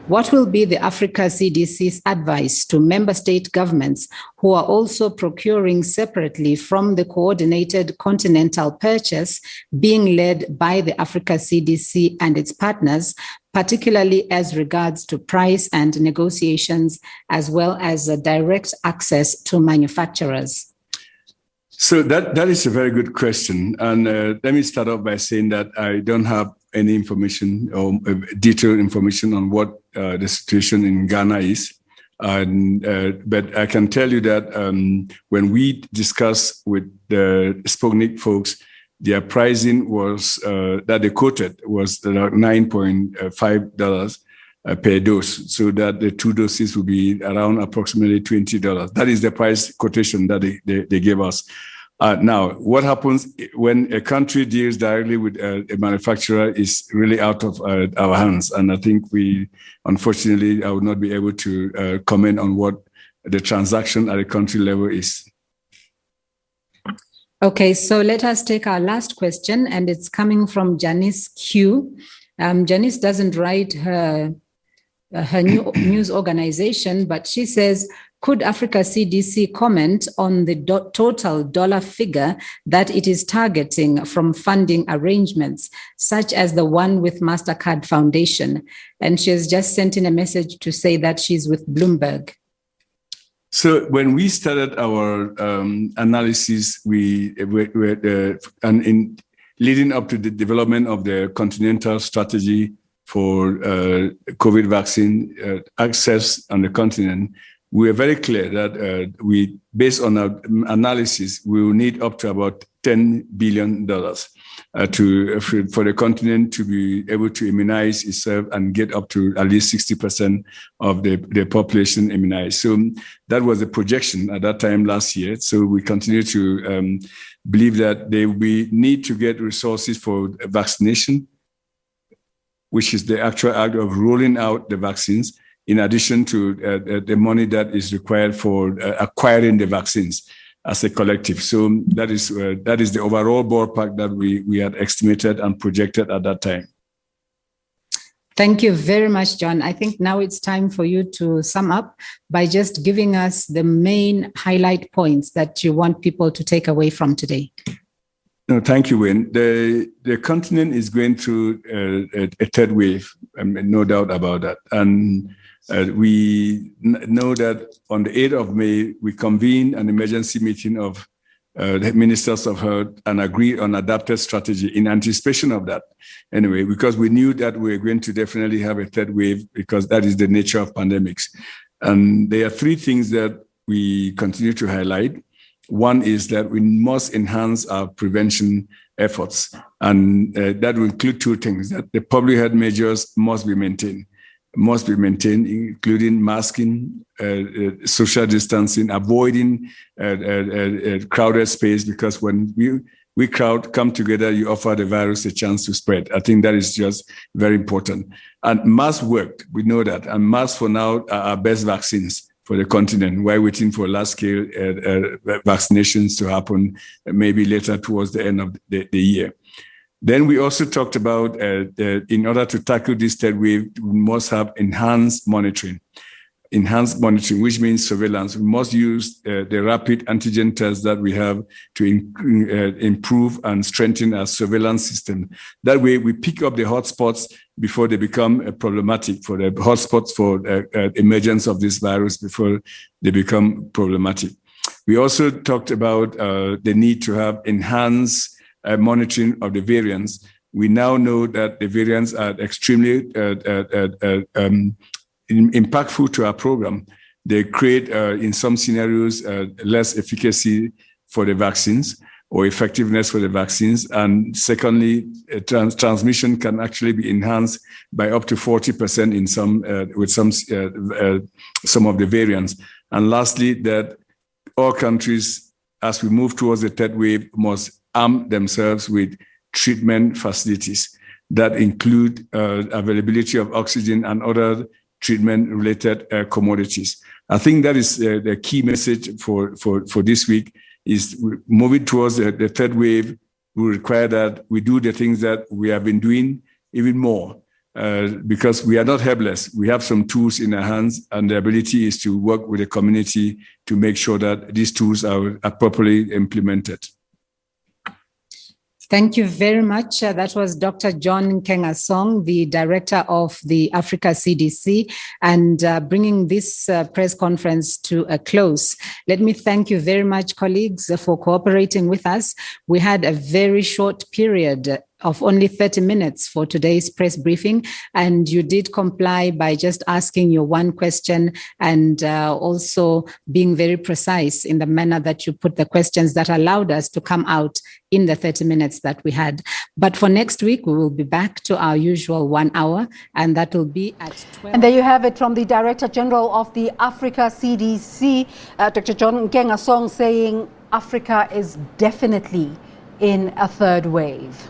What will be the Africa CDC's advice to member state governments who are also procuring separately from the coordinated continental purchase being led by the Africa CDC and its partners, particularly as regards to price and negotiations, as well as direct access to manufacturers? So that is a very good question. And let me start off by saying that I don't have any information or detailed information on what the situation in Ghana is. But I can tell you that when we discussed with the Sputnik folks, their pricing was that they quoted was $9.5 per dose, so that the 2 doses will be around approximately $20. That is the price quotation that they gave us. Now, what happens when a country deals directly with a manufacturer is really out of our hands. And I think unfortunately, I would not be able to comment on what the transaction at the country level is. Okay, so let us take our last question, and it's coming from Janice Q. Janice doesn't write her news organization, but she says, could Africa CDC comment on the total dollar figure that it is targeting from funding arrangements, such as the one with MasterCard Foundation? And she has just sent in a message to say that she's with Bloomberg. So when we started our analysis, and in leading up to the development of the continental strategy for COVID vaccine access on the continent, we were very clear that based on our analysis, we will need up to about $10 billion for the continent to be able to immunize itself and get up to at least 60% of the population immunized. So that was the projection at that time last year. So we continue to believe that we need to get resources for vaccination, which is the actual act of rolling out the vaccines, in addition to the money that is required for acquiring the vaccines as a collective. So that is the overall ballpark that we had estimated and projected at that time. Thank you very much, John. I think now it's time for you to sum up by just giving us the main highlight points that you want people to take away from today. No, thank you, Wayne. The continent is going through a third wave, no doubt about that. And we know that on the 8th of May, we convened an emergency meeting of the ministers of health and agreed on adapted strategy in anticipation of that. Anyway, because we knew that we were going to definitely have a third wave, because that is the nature of pandemics. And there are 3 things that we continue to highlight. One is that we must enhance our prevention efforts. And that will include 2 things: that the public health measures must be maintained, including masking, social distancing, avoiding crowded space, because when we come together, you offer the virus a chance to spread. I think that is just very important. And masks worked, we know that. And masks for now are our best vaccines for the continent, while waiting for large-scale vaccinations to happen maybe later towards the end of the year. Then we also talked about in order to tackle this third wave, we must have enhanced monitoring, which means surveillance. We must use the rapid antigen tests that we have to improve and strengthen our surveillance system. That way, we pick up the hotspots before they become problematic, for the hotspots for emergence of this virus before they become problematic. We also talked about the need to have enhanced monitoring of the variants. We now know that the variants are extremely impactful to our program. They create, in some scenarios, less efficacy for the vaccines or effectiveness for the vaccines. And secondly, transmission can actually be enhanced by up to 40% in with some of the variants. And lastly, that all countries, as we move towards the third wave, must arm themselves with treatment facilities that include availability of oxygen and other treatment-related commodities. I think that is the key message for this week, is moving towards the third wave will require that we do the things that we have been doing even more. because we are not helpless. We have some tools in our hands, and the ability is to work with the community to make sure that these tools are properly implemented. Thank you very much. That was Dr. John Nkengasong, the director of the Africa CDC, and bringing this press conference to a close. Let me thank you very much, colleagues, for cooperating with us. We had a very short period of only 30 minutes for today's press briefing, and you did comply by just asking your one question and also being very precise in the manner that you put the questions that allowed us to come out in the 30 minutes that we had. But for next week, we will be back to our usual 1 hour, and that will be at 12. And there you have it from the Director General of the Africa CDC, Dr. John Nkengasong, saying Africa is definitely in a third wave.